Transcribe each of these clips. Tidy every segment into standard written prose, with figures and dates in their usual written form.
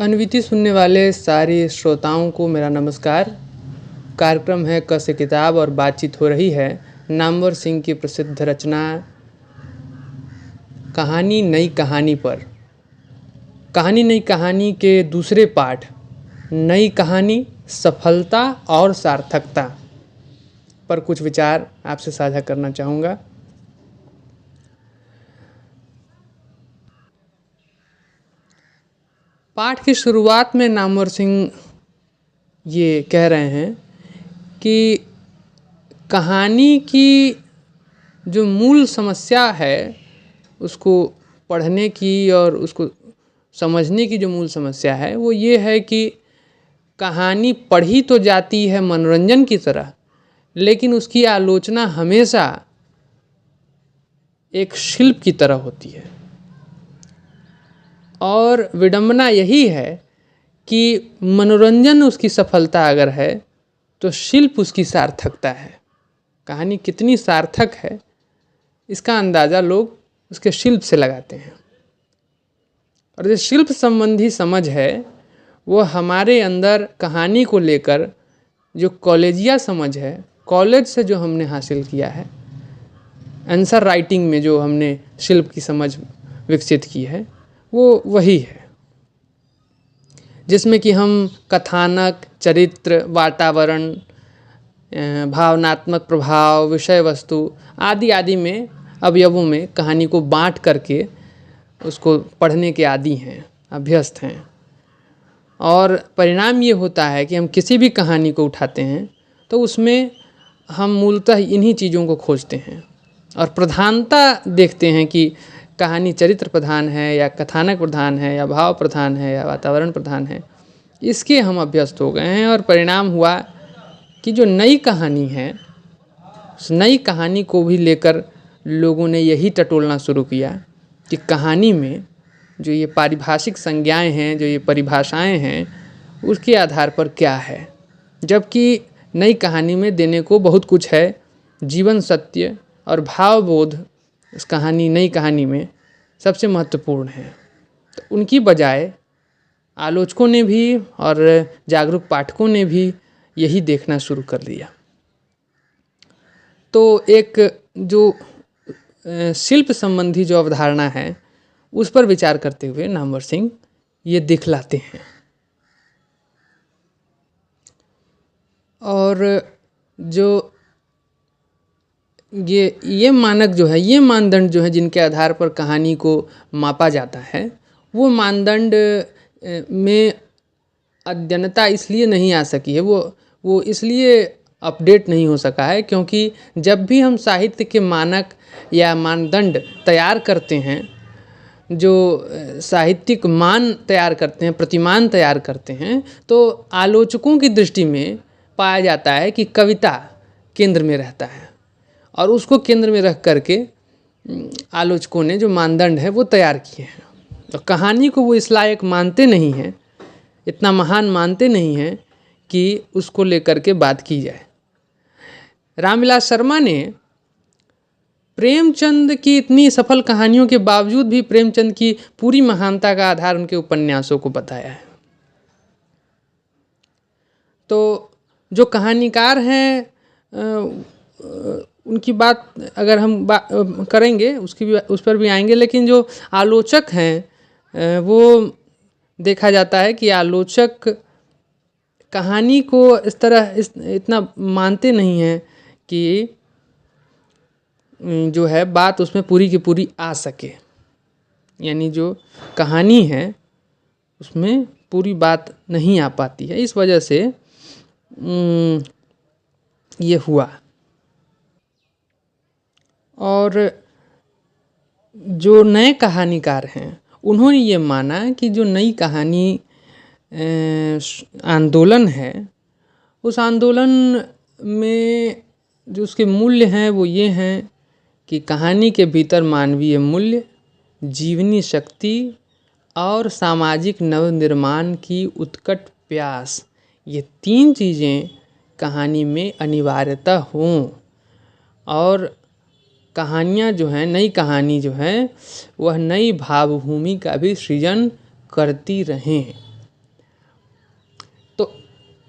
अनविति सुनने वाले सारे श्रोताओं को मेरा नमस्कार। कार्यक्रम है क से किताब और बातचीत हो रही है नामवर सिंह की प्रसिद्ध रचना कहानी नई कहानी पर। कहानी नई कहानी के दूसरे पाठ नई कहानी सफलता और सार्थकता पर कुछ विचार आपसे साझा करना चाहूँगा। पाठ की शुरुआत में नामवर सिंह ये कह रहे हैं कि कहानी की जो मूल समस्या है उसको पढ़ने की और उसको समझने की जो मूल समस्या है वो ये है कि कहानी पढ़ी तो जाती है मनोरंजन की तरह, लेकिन उसकी आलोचना हमेशा एक शिल्प की तरह होती है। और विडंबना यही है कि मनोरंजन उसकी सफलता अगर है तो शिल्प उसकी सार्थकता है। कहानी कितनी सार्थक है इसका अंदाज़ा लोग उसके शिल्प से लगाते हैं। और जो शिल्प संबंधी समझ है वो हमारे अंदर कहानी को लेकर जो कॉलेजिया समझ है, कॉलेज से जो हमने हासिल किया है, आंसर राइटिंग में जो हमने शिल्प की समझ विकसित की है वो वही है, जिसमें कि हम कथानक, चरित्र, वातावरण, भावनात्मक प्रभाव, विषय वस्तु आदि आदि में अवयवों में कहानी को बांट करके उसको पढ़ने के आदी हैं, अभ्यस्त हैं। और परिणाम ये होता है कि हम किसी भी कहानी को उठाते हैं तो उसमें हम मूलतः इन्हीं चीज़ों को खोजते हैं और प्रधानता देखते हैं कि कहानी चरित्र प्रधान है या कथानक प्रधान है या भाव प्रधान है या वातावरण प्रधान है। इसके हम अभ्यस्त हो गए हैं और परिणाम हुआ कि जो नई कहानी है उस नई कहानी को भी लेकर लोगों ने यही टटोलना शुरू किया कि कहानी में जो ये पारिभाषिक संज्ञाएं हैं, जो ये परिभाषाएं हैं, उसके आधार पर क्या है, जबकि नई कहानी में देने को बहुत कुछ है। जीवन सत्य और भावबोध इस कहानी नई कहानी में सबसे महत्वपूर्ण है। तो उनकी बजाय आलोचकों ने भी और जागरूक पाठकों ने भी यही देखना शुरू कर दिया। तो एक जो शिल्प संबंधी जो अवधारणा है उस पर विचार करते हुए नामवर सिंह ये दिखलाते हैं। और जो ये मानक जो है, ये मानदंड जो है जिनके आधार पर कहानी को मापा जाता है, वो मानदंड में अद्यतनता इसलिए नहीं आ सकी है, वो इसलिए अपडेट नहीं हो सका है क्योंकि जब भी हम साहित्य के मानक या मानदंड तैयार करते हैं, जो साहित्यिक मान तैयार करते हैं, प्रतिमान तैयार करते हैं, तो आलोचकों की दृष्टि में पाया जाता है कि कविता केंद्र में रहता है और उसको केंद्र में रख करके आलोचकों ने जो मानदंड है वो तैयार किए हैं। तो कहानी को वो इस लायक मानते नहीं हैं, इतना महान मानते नहीं हैं कि उसको लेकर के बात की जाए। रामविलास शर्मा ने प्रेमचंद की इतनी सफल कहानियों के बावजूद भी प्रेमचंद की पूरी महानता का आधार उनके उपन्यासों को बताया है। तो जो कहानीकार हैं उनकी बात अगर हम करेंगे उस पर भी आएंगे, लेकिन जो आलोचक हैं वो देखा जाता है कि आलोचक कहानी को इस तरह इतना मानते नहीं हैं कि जो है बात उसमें पूरी की पूरी आ सके, यानी जो कहानी है उसमें पूरी बात नहीं आ पाती है। इस वजह से ये हुआ। और जो नए कहानीकार हैं उन्होंने ये माना कि जो नई कहानी आंदोलन है, उस आंदोलन में जो उसके मूल्य हैं वो ये हैं कि कहानी के भीतर मानवीय मूल्य, जीवनी शक्ति और सामाजिक नवनिर्माण की उत्कट प्यास, ये तीन चीज़ें कहानी में अनिवार्यता हों और कहानियाँ जो हैं, नई कहानी जो है वह नई भावभूमि का भी सृजन करती रहें।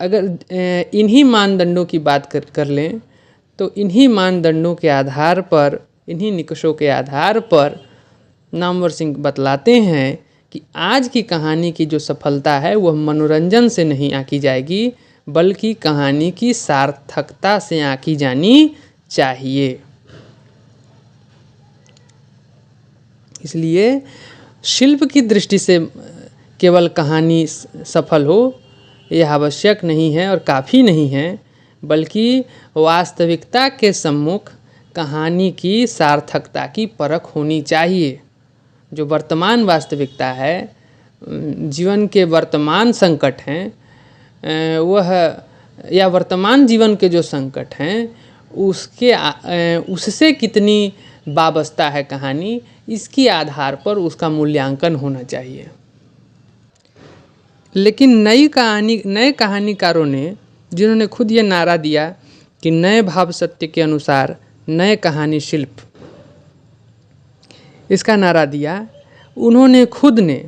अगर इन्हीं मानदंडों की बात कर लें तो इन्हीं मानदंडों के आधार पर, इन्हीं निकषों के आधार पर नामवर सिंह बतलाते हैं कि आज की कहानी की जो सफलता है वह मनोरंजन से नहीं आंकी जाएगी, बल्कि कहानी की सार्थकता से आंकी जानी चाहिए। इसलिए शिल्प की दृष्टि से केवल कहानी सफल हो यह आवश्यक नहीं है और काफ़ी नहीं है, बल्कि वास्तविकता के सम्मुख कहानी की सार्थकता की परख होनी चाहिए। जो वर्तमान वास्तविकता है, जीवन के वर्तमान संकट हैं, वह या वर्तमान जीवन के जो संकट हैं उससे कितनी वाबस्ता है कहानी, इसके आधार पर उसका मूल्यांकन होना चाहिए। लेकिन नए कहानीकारों ने, जिन्होंने खुद ये नारा दिया कि नए भाव सत्य के अनुसार नए कहानी शिल्प, इसका नारा दिया, उन्होंने खुद ने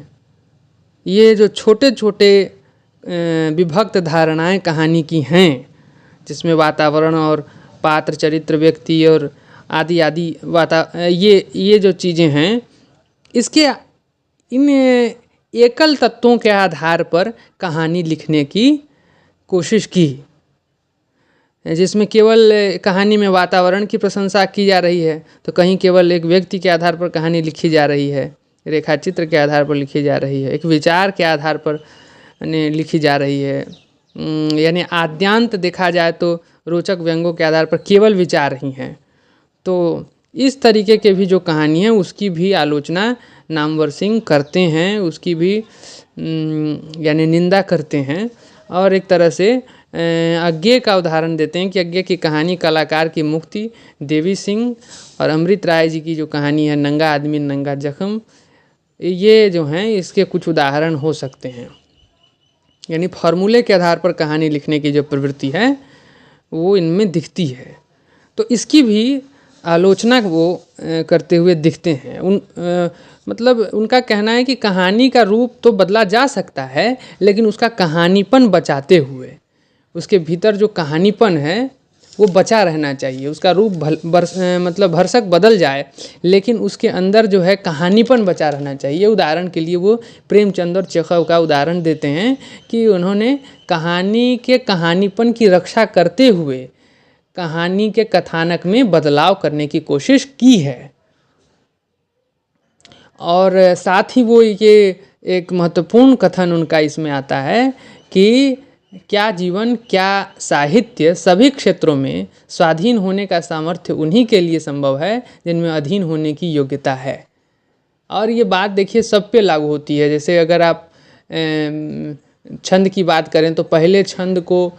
ये जो छोटे छोटे विभक्त धारणाएं कहानी की हैं, जिसमें वातावरण और पात्र, चरित्र, व्यक्ति और आदि आदि ये जो चीज़ें हैं, इसके इन एकल तत्वों के आधार पर कहानी लिखने की कोशिश की, जिसमें केवल कहानी में वातावरण की प्रशंसा की जा रही है, तो कहीं केवल एक व्यक्ति के आधार पर कहानी लिखी जा रही है, रेखाचित्र के आधार पर लिखी जा रही है, एक विचार के आधार पर लिखी जा रही है, यानी आद्यांत देखा जाए तो रोचक व्यंगों के आधार पर केवल विचार ही हैं। तो इस तरीके के भी जो कहानी है उसकी भी आलोचना नामवर सिंह करते हैं, उसकी भी यानी निंदा करते हैं, और एक तरह से अज्ञे का उदाहरण देते हैं कि अज्ञे की कहानी कलाकार की मुक्ति, देवी सिंह और अमृत राय जी की जो कहानी है नंगा आदमी नंगा जख्म, ये जो हैं इसके कुछ उदाहरण हो सकते हैं। यानी फार्मूले के आधार पर कहानी लिखने की जो प्रवृत्ति है वो इनमें दिखती है, तो इसकी भी आलोचना वो करते हुए दिखते हैं। मतलब उनका कहना है कि कहानी का रूप तो बदला जा सकता है, लेकिन उसका कहानीपन बचाते हुए, उसके भीतर जो कहानीपन है वो बचा रहना चाहिए। उसका रूप मतलब भरसक बदल जाए, लेकिन उसके अंदर जो है कहानीपन बचा रहना चाहिए। उदाहरण के लिए वो प्रेमचंद और चेखव का उदाहरण देते हैं कि उन्होंने कहानी के कहानीपन की रक्षा करते हुए कहानी के कथानक में बदलाव करने की कोशिश की है। और साथ ही वो ये एक महत्वपूर्ण कथन उनका इसमें आता है कि क्या जीवन, क्या साहित्य, सभी क्षेत्रों में स्वाधीन होने का सामर्थ्य उन्हीं के लिए संभव है जिनमें अधीन होने की योग्यता है। और ये बात देखिए सब पे लागू होती है। जैसे अगर आप छंद की बात करें तो पहले छंद को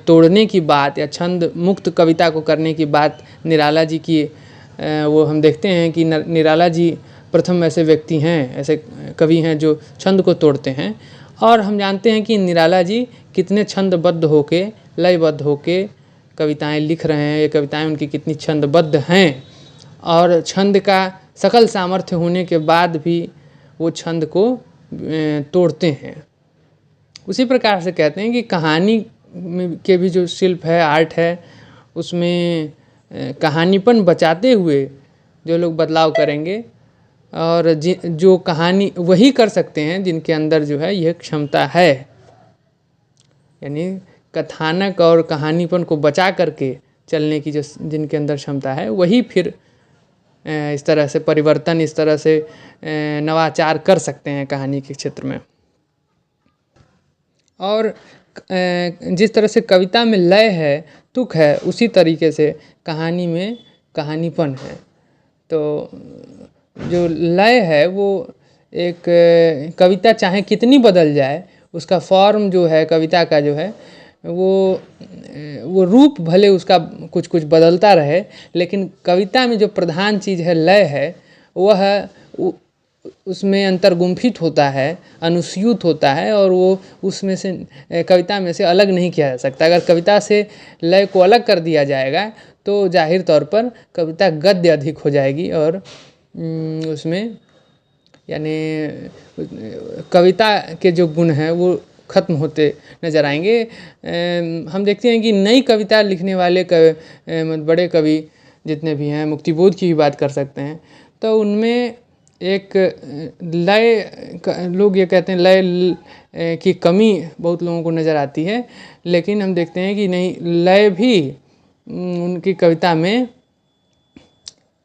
तोड़ने की बात या छंद मुक्त कविता को करने की बात निराला जी की, वो हम देखते हैं कि निराला जी प्रथम ऐसे व्यक्ति हैं, ऐसे कवि हैं जो छंद को तोड़ते हैं। और हम जानते हैं कि निराला जी कितने छंदबद्ध होके, लयबद्ध होके कविताएं लिख रहे हैं। ये कविताएं उनकी कितनी छंदबद्ध हैं, और छंद का सकल सामर्थ्य होने के बाद भी वो छंद को तोड़ते हैं। उसी प्रकार से कहते हैं कि कहानी के भी जो शिल्प है, आर्ट है, उसमें कहानीपन बचाते हुए जो लोग बदलाव करेंगे, और जो कहानी वही कर सकते हैं जिनके अंदर जो है यह क्षमता है। यानी कथानक और कहानीपन को बचा करके चलने की जो जिनके अंदर क्षमता है, वही फिर इस तरह से परिवर्तन, इस तरह से नवाचार कर सकते हैं कहानी के क्षेत्र में। और जिस तरह से कविता में लय है, तुक है, उसी तरीके से कहानी में कहानीपन है। तो जो लय है वो एक कविता चाहे कितनी बदल जाए, उसका फॉर्म जो है कविता का जो है वो रूप भले उसका कुछ कुछ बदलता रहे, लेकिन कविता में जो प्रधान चीज़ है लय है, वह उसमें अंतर्गुम्फित होता है, अनुस्यूत होता है, और वो उसमें से कविता में से अलग नहीं किया जा सकता। अगर कविता से लय को अलग कर दिया जाएगा तो जाहिर तौर पर कविता गद्य अधिक हो जाएगी, और उसमें यानी कविता के जो गुण हैं वो खत्म होते नजर आएंगे। हम देखते हैं कि नई कविता लिखने वाले बड़े कवि जितने भी हैं, मुक्तिबोध की भी बात कर सकते हैं, तो उनमें एक लय, लोग ये कहते हैं लय की कमी बहुत लोगों को नज़र आती है, लेकिन हम देखते हैं कि नहीं, लय भी उनकी कविता में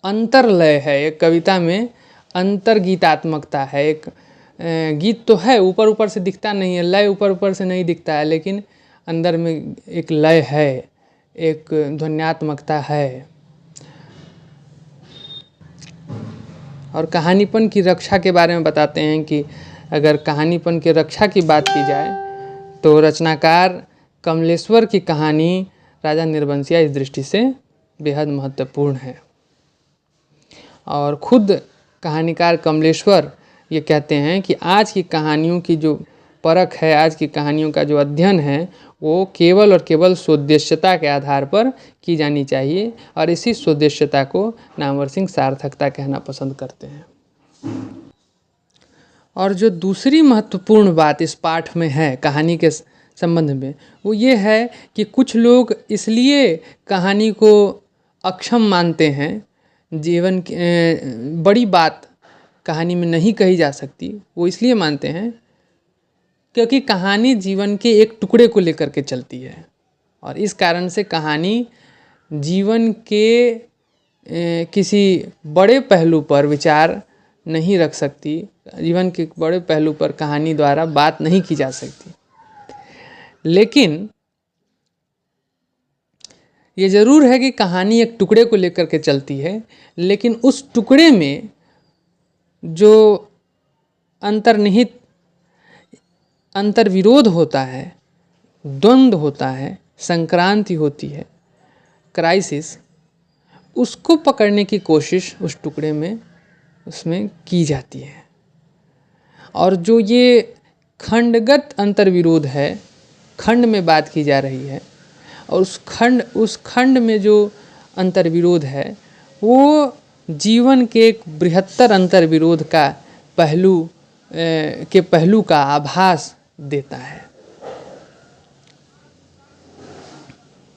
अंतर लय है। एक कविता में अंतर गीतात्मकता है। एक गीत तो है, ऊपर ऊपर से दिखता नहीं है, लय ऊपर ऊपर से नहीं दिखता है, लेकिन अंदर में एक लय है, एक ध्वन्यात्मकता है। और कहानीपन की रक्षा के बारे में बताते हैं कि अगर कहानीपन की रक्षा की बात की जाए तो रचनाकार कमलेश्वर की कहानी राजा निर्बंसिया इस दृष्टि से बेहद महत्वपूर्ण है। और खुद कहानीकार कमलेश्वर ये कहते हैं कि आज की कहानियों की जो परख है, आज की कहानियों का जो अध्ययन है, वो केवल और केवल स्वदेश्यता के आधार पर की जानी चाहिए, और इसी स्वदेश्यता को नामवर सिंह सार्थकता कहना पसंद करते हैं। और जो दूसरी महत्वपूर्ण बात इस पाठ में है कहानी के संबंध में, वो ये है कि कुछ लोग इसलिए कहानी को अक्षम मानते हैं, जीवन की बड़ी बात कहानी में नहीं कही जा सकती, वो इसलिए मानते हैं क्योंकि कहानी जीवन के एक टुकड़े को लेकर के चलती है, और इस कारण से कहानी जीवन के किसी बड़े पहलू पर विचार नहीं रख सकती, जीवन के बड़े पहलू पर कहानी द्वारा बात नहीं की जा सकती। लेकिन ये ज़रूर है कि कहानी एक टुकड़े को लेकर के चलती है, लेकिन उस टुकड़े में जो अंतर्निहित अंतर्विरोध होता है, द्वंद्व होता है, संक्रांति होती है, क्राइसिस, उसको पकड़ने की कोशिश उस टुकड़े में उसमें की जाती है। और जो ये खंडगत अंतर्विरोध है, खंड में बात की जा रही है, और उस खंड में जो अंतर्विरोध है वो जीवन के एक बृहत्तर अंतर्विरोध का पहलू का आभास देता है।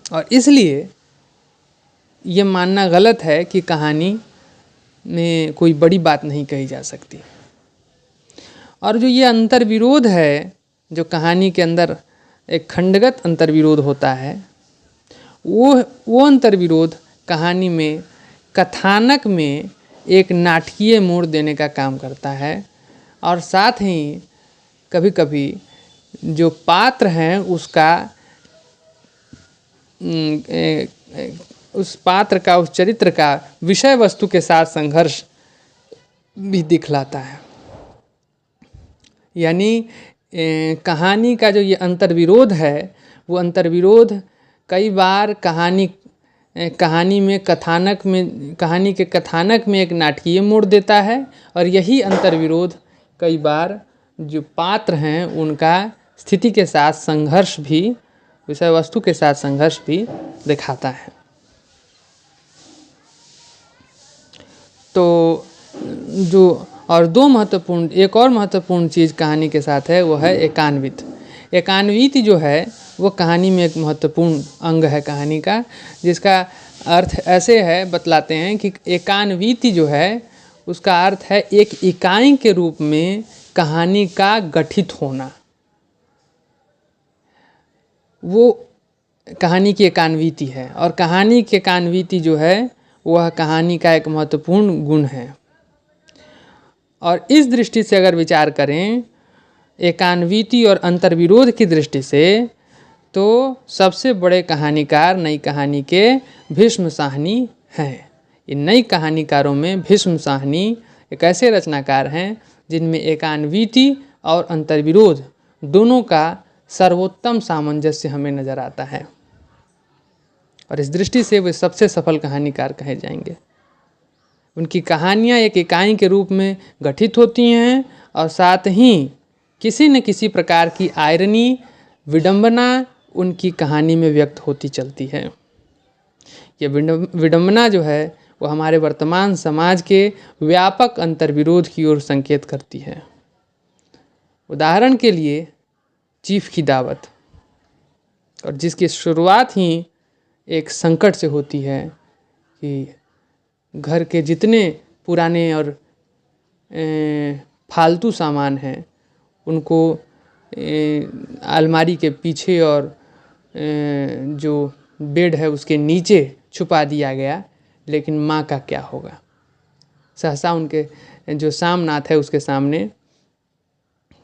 और इसलिए ये मानना गलत है कि कहानी में कोई बड़ी बात नहीं कही जा सकती। और जो ये अंतर्विरोध है, जो कहानी के अंदर एक खंडगत अंतर्विरोध होता है, वो अंतर्विरोध कहानी में कथानक में एक नाटकीय मोड़ देने का काम करता है। और साथ ही कभी कभी जो पात्र हैं उस पात्र का, उस चरित्र का विषय वस्तु के साथ संघर्ष भी दिखलाता है। यानी कहानी का जो ये अंतर्विरोध है, वो अंतर्विरोध कई बार कहानी के कथानक में एक नाटकीय मोड़ देता है, और यही अंतर्विरोध कई बार जो पात्र हैं उनका स्थिति के साथ संघर्ष भी, विषय वस्तु के साथ संघर्ष भी दिखाता है। तो एक और महत्वपूर्ण चीज़ कहानी के साथ है, वो है एकान्वित। एकान्विति जो है वो कहानी में एक महत्वपूर्ण अंग है कहानी का, जिसका अर्थ ऐसे है, बतलाते हैं कि एकान्विति जो है उसका अर्थ है एक इकाई के रूप में कहानी का गठित होना। वो कहानी की एकान्विति है, और कहानी की एकान्विति जो है वह कहानी का एक महत्वपूर्ण गुण है। और इस दृष्टि से अगर विचार करें एकान्विति और अंतर्विरोध की दृष्टि से, तो सबसे बड़े कहानीकार नई कहानी के भीष्म साहनी हैं। ये नई कहानीकारों में भीष्म साहनी एक ऐसे रचनाकार हैं जिनमें एकान्विति और अंतर्विरोध दोनों का सर्वोत्तम सामंजस्य हमें नज़र आता है, और इस दृष्टि से वे सबसे सफल कहानीकार कहे जाएंगे। उनकी कहानियाँ एक इकाई के रूप में गठित होती हैं, और साथ ही किसी न किसी प्रकार की आयरनी, विडंबना उनकी कहानी में व्यक्त होती चलती है। ये विडंबना जो है वो हमारे वर्तमान समाज के व्यापक अंतर्विरोध की ओर संकेत करती है। उदाहरण के लिए चीफ की दावत, और जिसकी शुरुआत ही एक संकट से होती है कि घर के जितने पुराने और फालतू सामान हैं उनको अलमारी के पीछे और जो बेड है उसके नीचे छुपा दिया गया। लेकिन माँ का क्या होगा? सहसा उनके जो सामनाथ है उसके सामने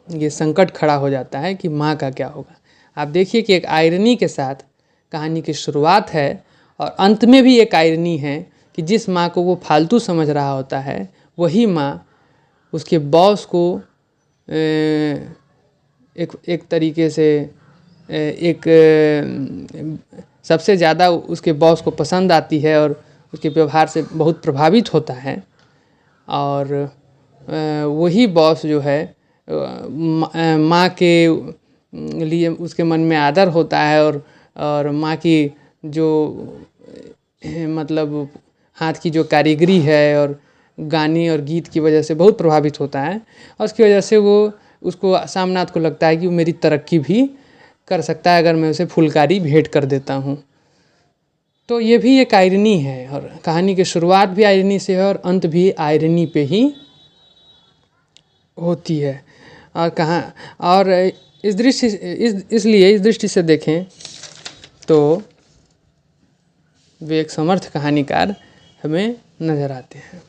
ये संकट खड़ा हो जाता है कि माँ का क्या होगा। आप देखिए कि एक आयरनी के साथ कहानी की शुरुआत है और अंत में भी एक आयरनी है कि जिस माँ को वो फालतू समझ रहा होता है वही माँ उसके बॉस को एक तरीके से सबसे ज़्यादा उसके बॉस को पसंद आती है और उसके व्यवहार से बहुत प्रभावित होता है। और वही बॉस जो है माँ के लिए उसके मन में आदर होता है और माँ की जो मतलब हाथ की जो कारीगरी है और गाने और गीत की वजह से बहुत प्रभावित होता है। और उसकी वजह से उसको सामनाथ को लगता है कि वो मेरी तरक्की भी कर सकता है अगर मैं उसे फुलकारी भेंट कर देता हूँ। तो ये भी एक आयरनी है और कहानी की शुरुआत भी आयरनी से है और अंत भी आयरनी पे ही होती है। और इस दृष्टि से देखें तो वे एक समर्थ कहानीकार हमें नज़र आते हैं।